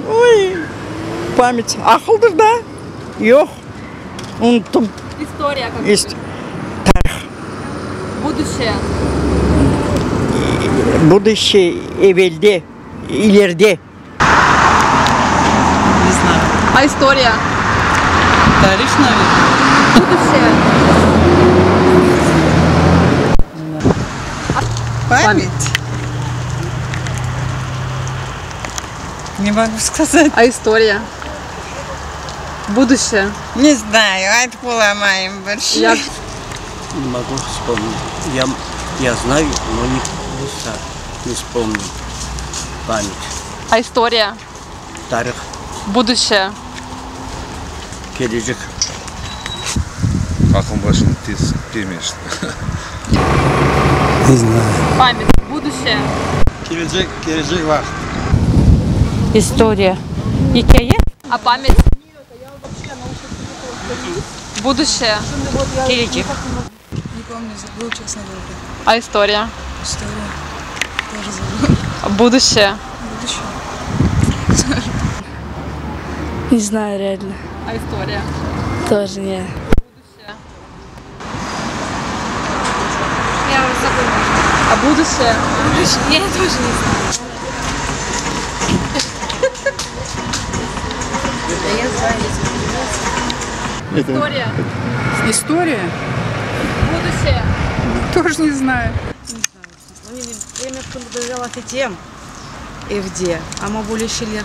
Ой, память. Ақылдыр да? Yok. Unuttum. История как Tarih. будущее. Будущее evvelde, ileride. Не знаю. А история? Тарих, наверное. Будущее. Память? Не могу сказать. А история? Будущее. Не знаю, отполомаем больше. Я... Не могу вспомнить. Я знаю, но не вспомню. Память. А история? Тарих, Будущее. gelecek. Aklın başını tez gelmemişti. Не знаю. Память. Будущее. Gelecek var. История. Hikaye. А память? Будущее. Gelecek. Не помню, забыл, честно говоря. А история? История. Тоже забыл. Будущее. Будущее. Не знаю реально. А история? Тоже не. Будущее. Я забыла. А будущее? Я тоже не знаю. История. История? Будущее. Тоже не знаю. Время принадлежало тем и где, а мы больше лет,